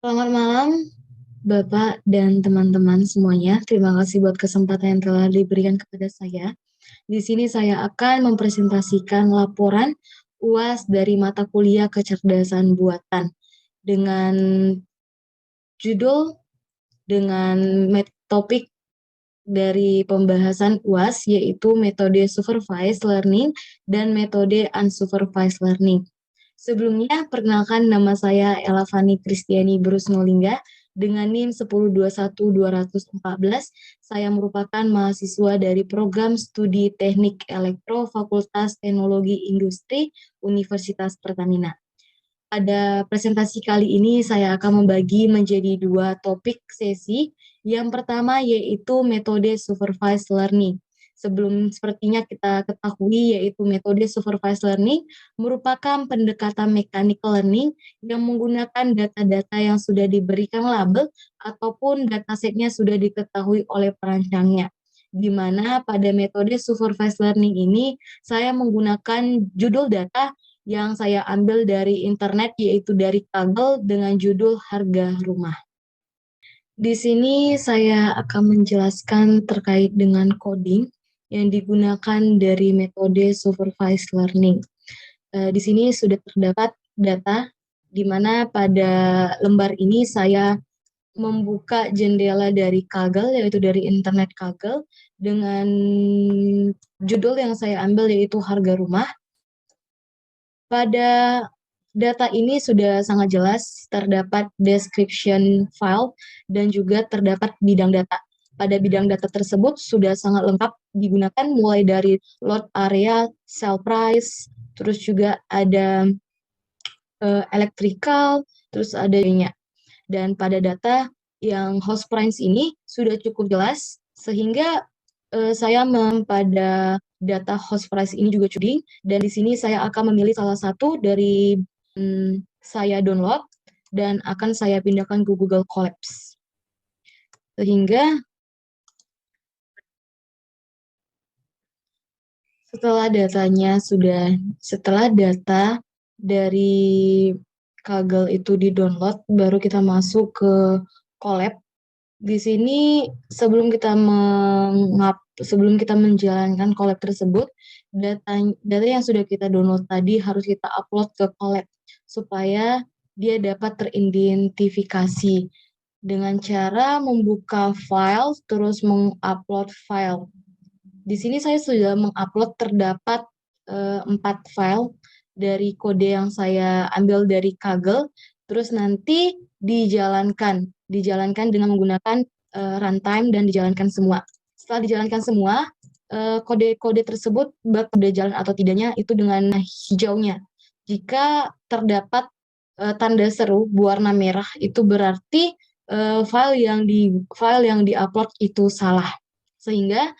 Selamat malam, Bapak dan teman-teman semuanya. Terima kasih buat kesempatan yang telah diberikan kepada saya. Di sini saya akan mempresentasikan laporan UAS dari mata kuliah kecerdasan buatan dengan judul topik dari pembahasan UAS yaitu metode supervised learning dan metode unsupervised learning. Sebelumnya, perkenalkan nama saya Ella Fani Kristiani Brusnolingga dengan NIM 1021214. Saya merupakan mahasiswa dari program studi Teknik Elektro Fakultas Teknologi Industri Universitas Pertamina. Pada presentasi kali ini saya akan membagi menjadi dua topik sesi. Yang pertama yaitu metode supervised learning. Sepertinya kita ketahui yaitu metode supervised learning merupakan pendekatan mechanical learning yang menggunakan data-data yang sudah diberikan label ataupun datasetnya sudah diketahui oleh perancangnya. Di mana pada metode supervised learning ini saya menggunakan judul data yang saya ambil dari internet yaitu dari Kaggle dengan judul Harga Rumah. Di sini saya akan menjelaskan terkait dengan coding yang digunakan dari metode supervised learning. Di sini sudah terdapat data di mana pada lembar ini saya membuka jendela dari Kaggle yaitu dari internet Kaggle dengan judul yang saya ambil yaitu Harga Rumah. Pada data ini sudah sangat jelas terdapat description file dan juga terdapat bidang data. Pada bidang data tersebut sudah sangat lengkap digunakan mulai dari load area, sell price, terus juga ada electrical, terus ada ininya. Dan pada data yang host price ini sudah cukup jelas sehingga saya pada data host price ini juga coding, dan di sini saya akan memilih salah satu dari saya download dan akan saya pindahkan ke Google Colabs. Sehingga setelah data dari Kaggle itu di-download, baru kita masuk ke Colab. Di sini sebelum kita menjalankan Colab tersebut, data yang sudah kita download tadi harus kita upload ke Colab supaya dia dapat teridentifikasi dengan cara membuka file terus mengupload file. Di sini saya sudah mengupload terdapat 4 file dari kode yang saya ambil dari Kaggle, terus nanti dijalankan dengan menggunakan runtime dan dijalankan semua. Setelah dijalankan semua, kode-kode tersebut sudah jalan atau tidaknya itu dengan hijaunya. Jika terdapat tanda seru berwarna merah, itu berarti file yang diupload itu salah. Sehingga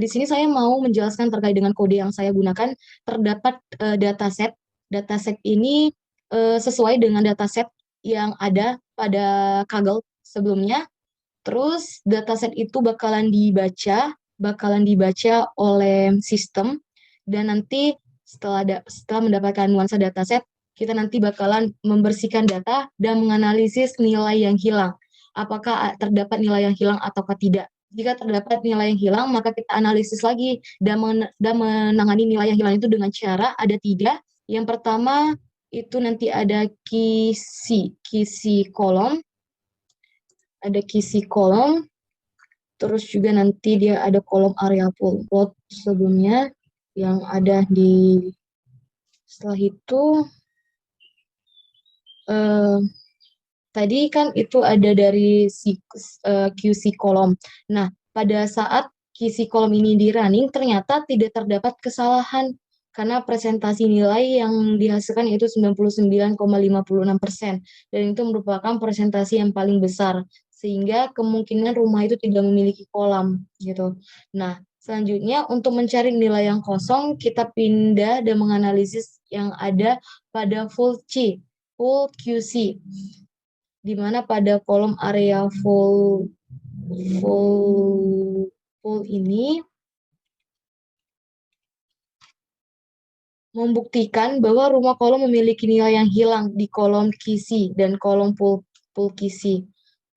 di sini saya mau menjelaskan terkait dengan kode yang saya gunakan. Terdapat dataset. Dataset ini sesuai dengan dataset yang ada pada Kaggle sebelumnya. Terus dataset itu bakalan dibaca oleh sistem, dan nanti setelah mendapatkan nuansa dataset, kita nanti bakalan membersihkan data dan menganalisis nilai yang hilang. Apakah terdapat nilai yang hilang ataukah tidak. Jika terdapat nilai yang hilang, maka kita analisis lagi dan menangani nilai yang hilang itu dengan cara ada 3. Yang pertama itu nanti ada kisi kolom, terus juga nanti dia ada kolom area plot sebelumnya yang ada setelah itu tadi kan itu ada dari QC kolom. Nah, pada saat QC kolom ini di running, ternyata tidak terdapat kesalahan karena presentasi nilai yang dihasilkan yaitu 99,56%. Dan itu merupakan presentasi yang paling besar. Sehingga kemungkinan rumah itu tidak memiliki kolam gitu. Nah, selanjutnya untuk mencari nilai yang kosong, kita pindah dan menganalisis yang ada pada full QC, di mana pada kolom area full ini membuktikan bahwa rumah kolom memiliki nilai yang hilang di kolom kisi dan kolom full Pulkisi.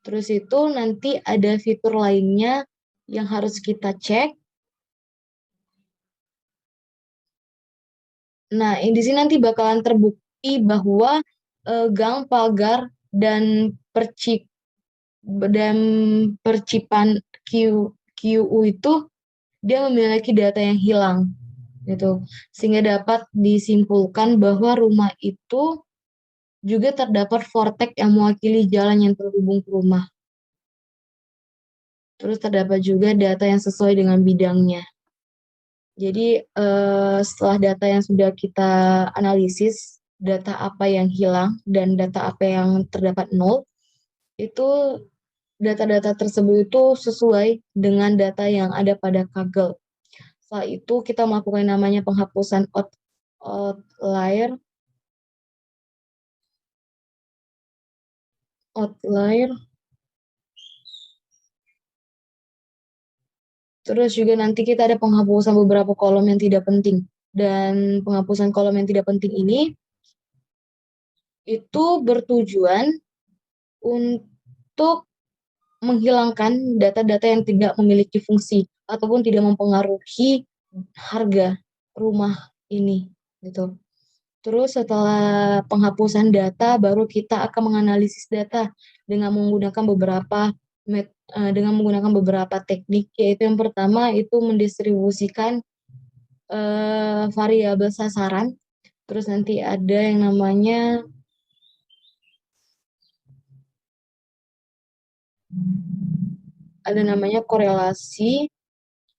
Terus itu nanti ada fitur lainnya yang harus kita cek. Nah, di sini nanti bakalan terbukti bahwa gang, pagar, dan dan percipan QU itu dia memiliki data yang hilang gitu. Sehingga dapat disimpulkan bahwa rumah itu juga terdapat vortex yang mewakili jalan yang terhubung ke rumah. Terus terdapat juga data yang sesuai dengan bidangnya. Jadi setelah data yang sudah kita analisis, data apa yang hilang dan data apa yang terdapat nol, itu data-data tersebut itu sesuai dengan data yang ada pada Kaggle. Setelah itu kita melakukan namanya penghapusan outlier. Terus juga nanti kita ada penghapusan beberapa kolom yang tidak penting. Dan penghapusan kolom yang tidak penting ini itu bertujuan untuk menghilangkan data-data yang tidak memiliki fungsi ataupun tidak mempengaruhi harga rumah ini gitu. Terus setelah penghapusan data baru kita akan menganalisis data dengan menggunakan beberapa teknik, yaitu yang pertama itu mendistribusikan variabel sasaran. Terus nanti ada yang namanya korelasi.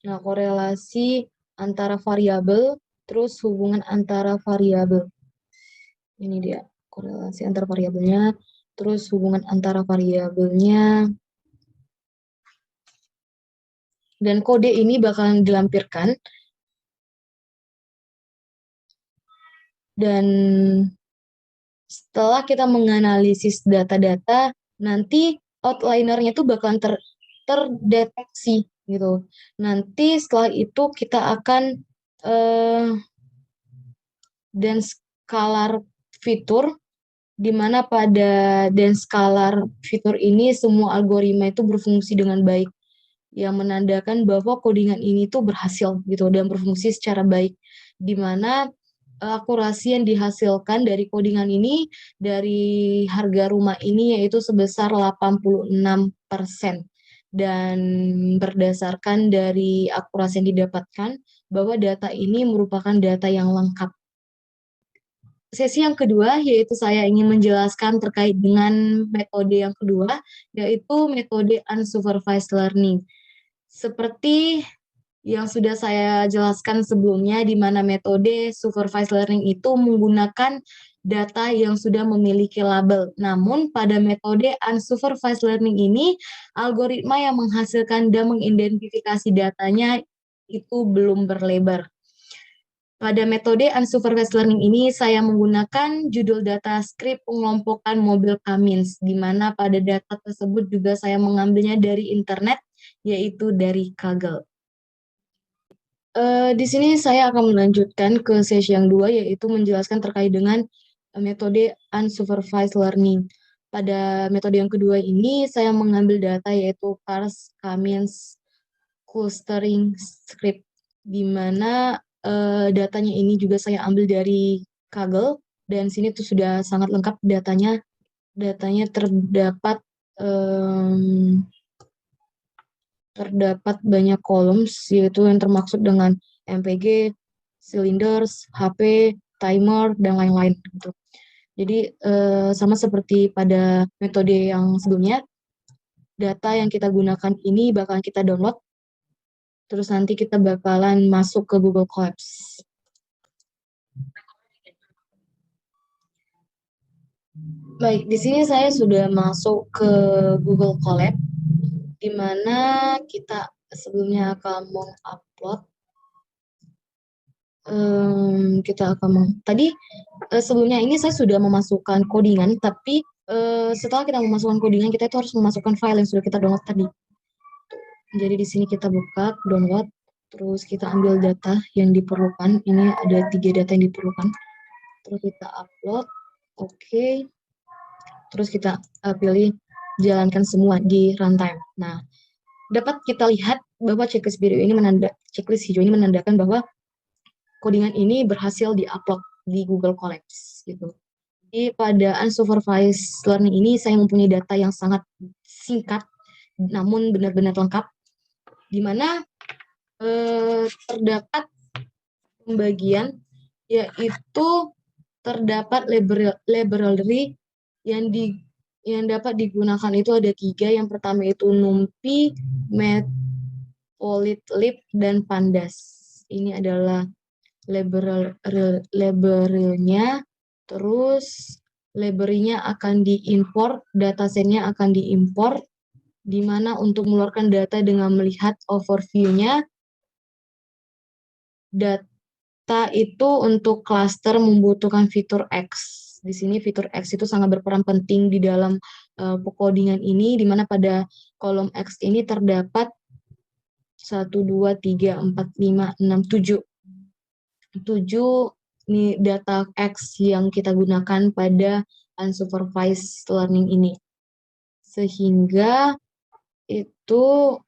Nah, korelasi antara variabel, terus hubungan antara variabel. Ini dia korelasi antara variabelnya, terus hubungan antara variabelnya. Dan kode ini bakalan dilampirkan. Dan setelah kita menganalisis data-data, nanti outlinernya itu bakalan terdeteksi gitu. Nanti setelah itu kita akan dan scalar fitur, di mana pada dan scalar fitur ini semua algoritma itu berfungsi dengan baik, yang menandakan bahwa codingan ini tuh berhasil gitu dan berfungsi secara baik, di mana akurasi yang dihasilkan dari codingan ini dari harga rumah ini yaitu sebesar 86%. Dan berdasarkan dari akurasi yang didapatkan bahwa data ini merupakan data yang lengkap. Sesi yang kedua, yaitu saya ingin menjelaskan terkait dengan metode yang kedua, yaitu metode unsupervised learning. Seperti yang sudah saya jelaskan sebelumnya, di mana metode supervised learning itu menggunakan data yang sudah memiliki label. Namun pada metode unsupervised learning ini, algoritma yang menghasilkan dan mengidentifikasi datanya itu belum berlebar. Pada metode unsupervised learning ini, saya menggunakan judul data script pengelompokan mobil Cummins, di mana pada data tersebut juga saya mengambilnya dari internet, yaitu dari Kaggle. Di sini saya akan melanjutkan ke sesi yang 2, yaitu menjelaskan terkait dengan metode unsupervised learning. Pada metode yang kedua ini, saya mengambil data yaitu Cars Cummins Clustering Script, di mana datanya ini juga saya ambil dari Kaggle, dan sini tuh sudah sangat lengkap datanya. Datanya terdapat banyak kolom, yaitu yang termaksud dengan MPG, cylinders, HP, timer, dan lain-lain gitu. Jadi sama seperti pada metode yang sebelumnya, data yang kita gunakan ini bakalan kita download, terus nanti kita bakalan masuk ke Google Colabs. Baik, di sini saya sudah masuk ke Google Colab, di mana kita sebelumnya akan mengupload. Tadi sebelumnya ini saya sudah memasukkan codingan, tapi setelah kita memasukkan codingan, kita itu harus memasukkan file yang sudah kita download tadi. Jadi di sini kita buka download, terus kita ambil data yang diperlukan. Ini ada 3 data yang diperlukan. Terus kita upload, oke. terus kita pilih jalankan semua di runtime. Nah, dapat kita lihat bahwa checklist hijau ini menandakan bahwa codingan ini berhasil diupload di Google Colabs gitu. Jadi pada unsupervised learning ini saya mempunyai data yang sangat singkat namun benar-benar lengkap, di mana terdapat pembagian, yaitu terdapat library yang dapat digunakan itu ada 3. Yang pertama itu NumPy, Matplotlib, dan Pandas. Ini adalah library-nya. Terus library-nya akan diimport, datasetnya akan diimport, di mana untuk mengeluarkan data dengan melihat overview-nya, data itu untuk cluster membutuhkan fitur X. Di sini fitur X itu sangat berperan penting di dalam codingan ini, di mana pada kolom X ini terdapat 1, 2, 3, 4, 5, 6, 7. 7 ini data X yang kita gunakan pada unsupervised learning ini. Sehingga itu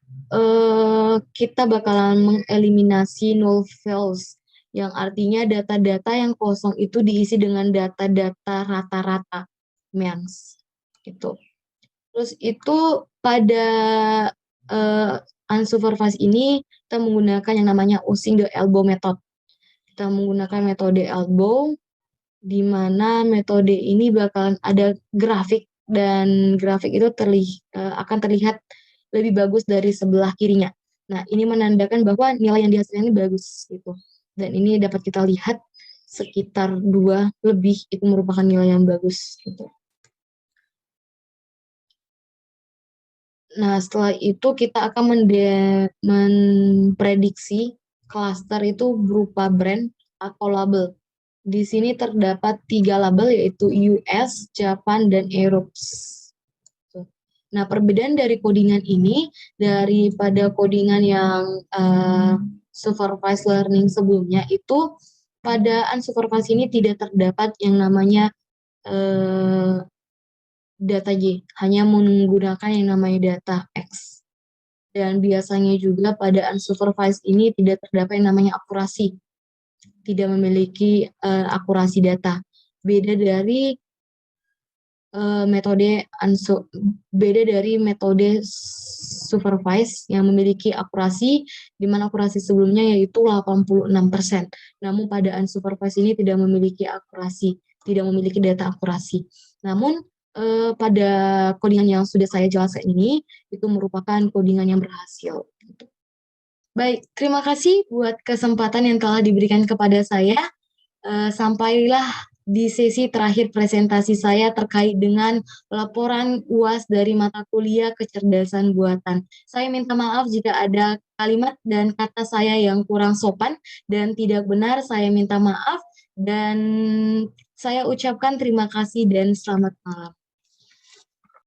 kita bakalan mengeliminasi null fields, yang artinya data-data yang kosong itu diisi dengan data-data rata-rata MEANS gitu. Terus itu pada unsupervised ini kita menggunakan yang namanya using the elbow method. Kita menggunakan metode elbow, di mana metode ini bakalan ada grafik, dan grafik itu akan terlihat lebih bagus dari sebelah kirinya. Nah, ini menandakan bahwa nilai yang dihasilkan ini bagus gitu. Dan ini dapat kita lihat sekitar 2 lebih itu merupakan nilai yang bagus gitu. Nah, setelah itu kita akan memprediksi cluster itu berupa brand atau label. Di sini terdapat 3 label, yaitu US, Japan, dan Europe. Nah, perbedaan dari codingan ini daripada codingan yang supervised learning sebelumnya itu, pada unsupervised ini tidak terdapat yang namanya data Y, hanya menggunakan yang namanya data X. Dan biasanya juga pada unsupervised ini tidak terdapat yang namanya akurasi, tidak memiliki akurasi data. Beda dari metode supervised yang memiliki akurasi, di mana akurasi sebelumnya yaitu 86%. Namun pada unsupervised ini tidak memiliki akurasi, tidak memiliki data akurasi. Namun pada codingan yang sudah saya jelaskan ini, itu merupakan codingan yang berhasil. Baik, terima kasih buat kesempatan yang telah diberikan kepada saya. Sampailah di sesi terakhir presentasi saya terkait dengan laporan UAS dari mata kuliah kecerdasan buatan. Saya minta maaf jika ada kalimat dan kata saya yang kurang sopan dan tidak benar. Saya minta maaf dan saya ucapkan terima kasih dan selamat malam.